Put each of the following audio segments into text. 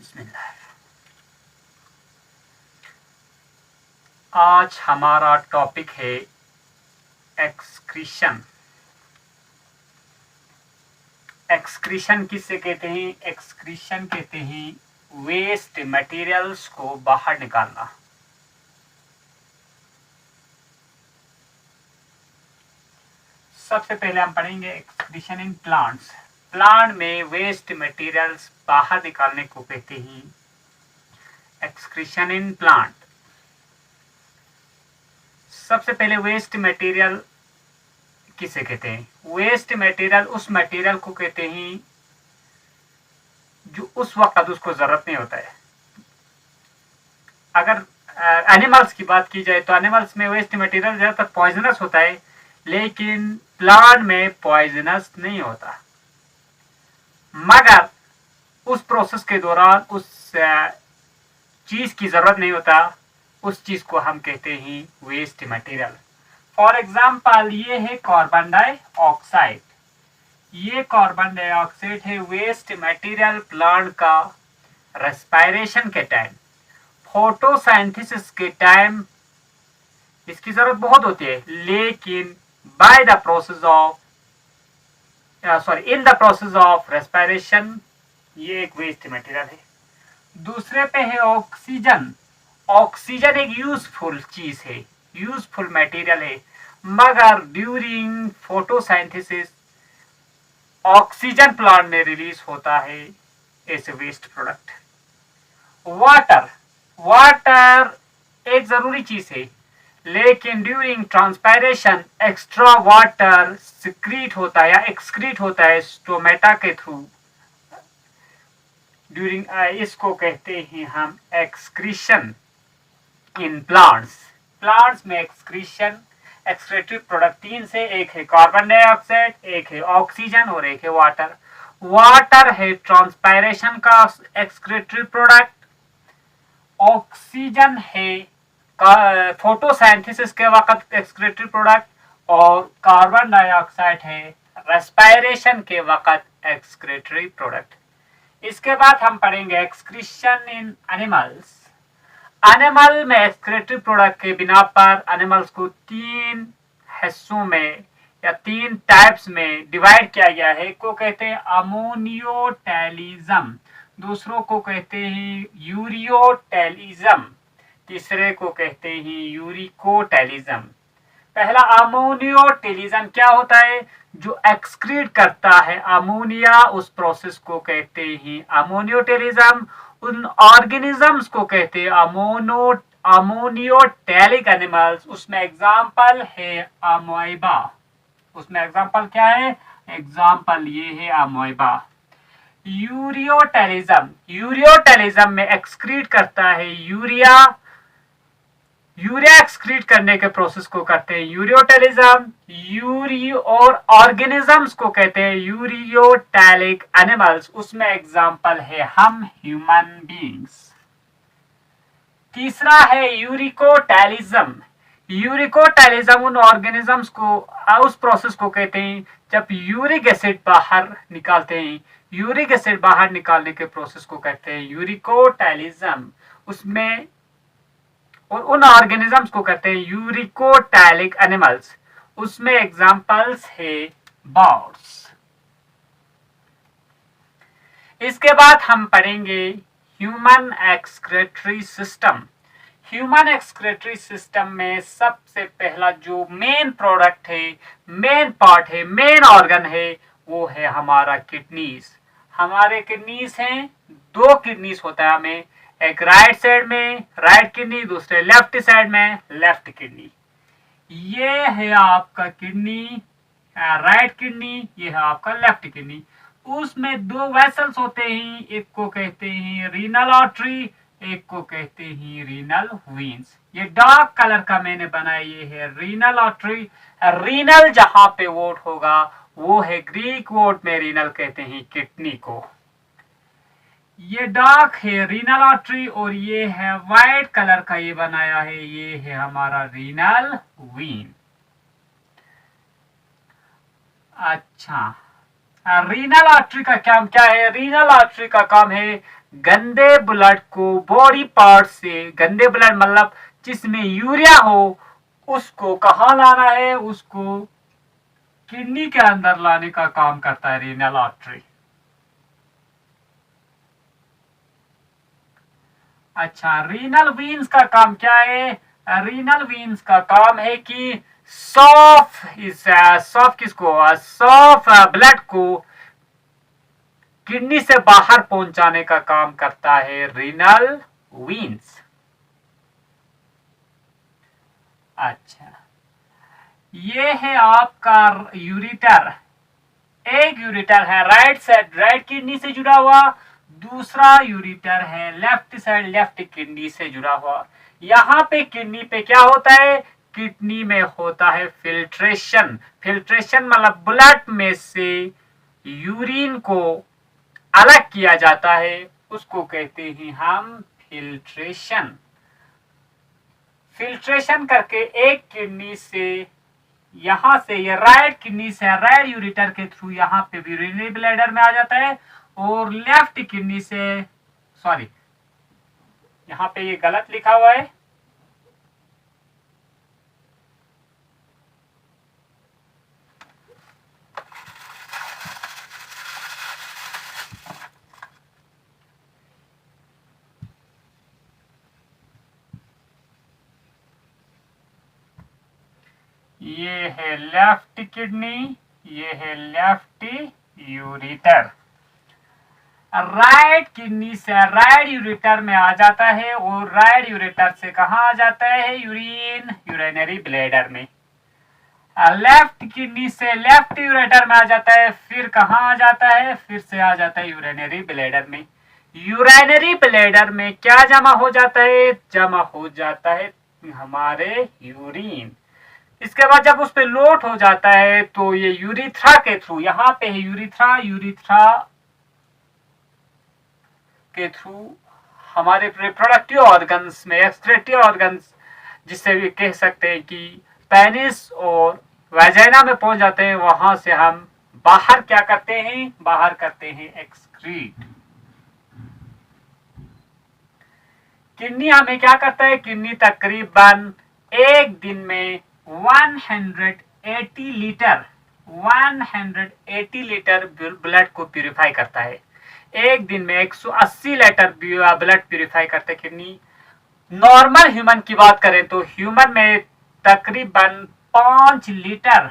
बिस्मिल्लाह। आज हमारा टॉपिक है एक्सक्रीशन। एक्सक्रीशन किससे कहते हैं? एक्सक्रीशन कहते हैं वेस्ट मटेरियल्स को बाहर निकालना। सबसे पहले हम पढ़ेंगे एक्सक्रीशन इन प्लांट्स। प्लांट में वेस्ट मटेरियल्स बाहर निकालने को कहते हैं एक्सक्रीशन इन प्लांट। सबसे पहले वेस्ट मटेरियल किसे कहते हैं? वेस्ट मटेरियल उस मटेरियल को कहते हैं जो उस वक्त उसको जरूरत नहीं होता है। अगर एनिमल्स की बात की जाए तो एनिमल्स में वेस्ट मटेरियल ज्यादातर पॉइजनस होता है, लेकिन प्लांट में पॉइजनस नहीं होता। मगर उस प्रोसेस के दौरान उस चीज की जरूरत नहीं होता, उस चीज को हम कहते हैं वेस्ट मटेरियल। फॉर एग्जाम्पल ये है कार्बन डाइऑक्साइड। ये कार्बन डाइऑक्साइड है वेस्ट मटेरियल प्लांट का रेस्पिरेशन के टाइम, फोटोसिंथेसिस के टाइम इसकी जरूरत बहुत होती है, लेकिन by the process of in the process of respiration ये एक वेस्ट मटेरियल है। दूसरे पे है ऑक्सीजन। ऑक्सीजन एक यूजफुल चीज है, यूजफुल मटेरियल है, मगर ड्यूरिंग फोटोसिंथेसिस ऑक्सीजन प्लांट में रिलीज होता है as a waste product. Water, water एक जरूरी चीज है, लेकिन during transpiration extra water secrete होता है या एक्सक्रीट होता है स्टोमेटा के थ्रू। ड्यूरिंग इसको कहते हैं हम एक्सक्रीशन इन प्लांट्स। प्लांट्स में एक्सक्रीशन एक्सक्रीटरी प्रोडक्ट तीन से, एक है कार्बन डाइऑक्साइड, एक है ऑक्सीजन और एक है वाटर। वाटर है ट्रांसपायरेशन का एक्सक्रीटरी प्रोडक्ट, ऑक्सीजन है फोटोसिंथेसिस के वक्त एक्सक्रीटरी प्रोडक्ट, और कार्बन डाइऑक्साइड है रेस्पिरेशन के वक्त एक्सक्रीटरी प्रोडक्ट। इसके बाद हम पढ़ेंगे एक्सक्रीशन इन एनिमल्स। एनिमल में एक्सक्रीटरी प्रोडक्ट के बिना पर एनिमल्स को तीन हिस्सों में या तीन टाइप्स में डिवाइड किया गया है। को कहते हैं अमोनियोटेलिज्म, दूसरों को कहते हैं यूरियोटेलिज्म, तीसरे को कहते हैं यूरिकोटेलिज्म। पहला अमोनियोटेलिज्म क्या होता है? जो एक्सक्रीट करता है अमोनिया, उस प्रोसेस को कहते हैं अमोनियोटेलिज्म। उन ऑर्गेनिजम्स को कहते हैं अमोनियोटेलिक एनिमल्स। उसमें एग्जाम्पल है अमोइबा। उसमें एग्जाम्पल क्या है? एग्जाम्पल ये है अमोइबा। यूरियोटेलिज्म, यूरियोटेलिज्म में एक्सक्रीट करता है यूरिया, यूरिया एक्सक्रीट करने के प्रोसेस को कहते हैं यूरियोटेलिज्म। यूरी और ऑर्गेनिजम्स को कहते हैं यूरियोटेलिक एनिमल्स। उसमें एग्जाम्पल है हम ह्यूमन बीइंग्स। तीसरा है यूरिकोटेलिज्म। यूरिकोटेलिज्म उन ऑर्गेनिजम्स को, उस प्रोसेस को कहते हैं जब यूरिक एसिड बाहर निकालते हैं, यूरिक एसिड बाहर निकालने के प्रोसेस को कहते हैं यूरिकोटेलिज्म। उसमें और उन ऑर्गेनिजम्स को कहते हैं यूरिकोटेलिक एनिमल्स। उसमें एग्जांपल्स है बर्ड्स। इसके बाद हम पढ़ेंगे human excretory system. Human excretory system में सबसे पहला जो मेन प्रोडक्ट है, मेन पार्ट है, मेन ऑर्गन है, वो है हमारा किडनीज। हमारे किडनीज हैं, दो किडनीज होता है हमें, एक राइट साइड में राइट किडनी, दूसरे लेफ्ट साइड में लेफ्ट किडनी। ये है आपका किडनी, राइट किडनी, ये है आपका लेफ्ट किडनी। उसमें दो वेसल्स होते हैं, एक को कहते हैं रीनल आर्टरी, एक को कहते हैं रीनल वेन्स। ये डार्क कलर का मैंने बनाया, ये है रीनल आर्टरी। रीनल जहां पे वर्ड होगा वो है ग्रीक वर्ड में रीनल कहते हैं किडनी को। ये डार्क है रीनल आर्टरी और ये है वाइट कलर का ये बनाया है, ये है हमारा रीनल वेन। अच्छा, रीनल आर्टरी का काम क्या है? रीनल आर्टरी का काम है गंदे ब्लड को बॉडी पार्ट से, गंदे ब्लड मतलब जिसमें यूरिया हो, उसको कहाँ लाना है, उसको किडनी के अंदर लाने का काम करता है रीनल आर्टरी। अच्छा, रीनल वीन्स का काम क्या है? रीनल वीन्स का काम है कि सॉफ किसको, सॉफ ब्लड को किडनी से बाहर पहुंचाने का काम करता है रीनल वीन्स। अच्छा, ये है आपका यूरिटर। एक यूरिटर है राइट साइड, राइट किडनी से जुड़ा हुआ, दूसरा यूरिटर है लेफ्ट साइड, लेफ्ट किडनी से जुड़ा हुआ। यहाँ पे किडनी पे क्या होता है? किडनी में होता है फिल्ट्रेशन। फिल्ट्रेशन मतलब ब्लड में से यूरिन को अलग किया जाता है, उसको कहते हैं हम फिल्ट्रेशन। फिल्ट्रेशन करके एक किडनी से, यहां से ये राइट किडनी से राइट यूरिटर के थ्रू यहाँ पे यूरिनरी ब्लैडर में आ जाता है, और लेफ्ट किडनी से, सॉरी यहाँ पे ये गलत लिखा हुआ है, ये है लेफ्ट किडनी, ये है लेफ्ट यूरिटर। राइट किडनी से राइट यूरिटर में आ जाता है, और राइट यूरिटर से कहा आ जाता है? यूरिन यूरिनरी ब्लैडर में। लेफ्ट किडनी से लेफ्ट यूरेटर में आ जाता है, फिर कहाँ आ जाता है? फिर से आ जाता है यूरिनरी ब्लैडर में। यूरिनरी ब्लैडर में क्या जमा हो जाता है? जमा हो जाता है हमारे यूरिन। इसके बाद जब उस पर लोड हो जाता है तो ये यूरिथ्रा के थ्रू, यहाँ पे है यूरिथ्रा, यूरिथ्रा के थ्रू हमारे रिप्रोडक्टिव ऑर्गन्स में, एक्सक्रीटरी ऑर्गन्स जिससे भी कह सकते हैं कि पेनिस और वाजाइना में पहुंच जाते हैं, वहां से हम बाहर क्या करते हैं? बाहर करते हैं एक्सक्रीट। किडनी हमें क्या करता है? किडनी तकरीबन एक दिन में 180 लीटर ब्लड को प्यूरिफाई करता है। एक दिन में 180 लीटर ब्लड प्यूरिफाई करते हैं किडनी। नॉर्मल ह्यूमन की बात करें तो ह्यूमन में तकरीबन 5 लीटर,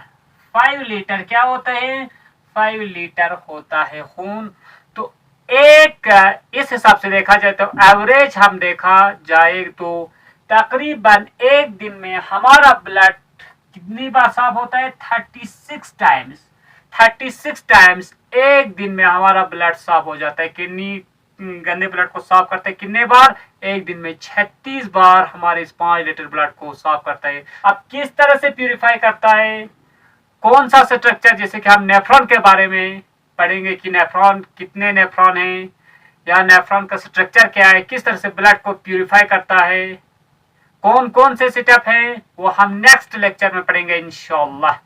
5 लीटर क्या होता है? 5 लीटर होता है खून। तो एक, इस हिसाब से देखा जाए तो एवरेज हम देखा जाए तो तकरीबन एक दिन में हमारा ब्लड कितनी बार साफ होता है? 36 टाइम्स। 36 टाइम्स एक दिन में हमारा ब्लड साफ हो जाता है। किडनी गंदे ब्लड को साफ करते हैं कितने बार? एक दिन में 36 बार हमारे इस 5 लीटर ब्लड को साफ करता है। अब किस तरह से प्यूरिफाई करता है, कौन सा स्ट्रक्चर, जैसे कि हम नेफ्रॉन के बारे में पढ़ेंगे कि नेफ्रॉन कितने नेफ्रॉन हैं, या नेफ्रॉन का स्ट्रक्चर क्या है, किस तरह से ब्लड को प्यूरिफाई करता है, कौन कौन से स्टेप हैं, वो हम नेक्स्ट लेक्चर में पढ़ेंगे इंशाअल्लाह।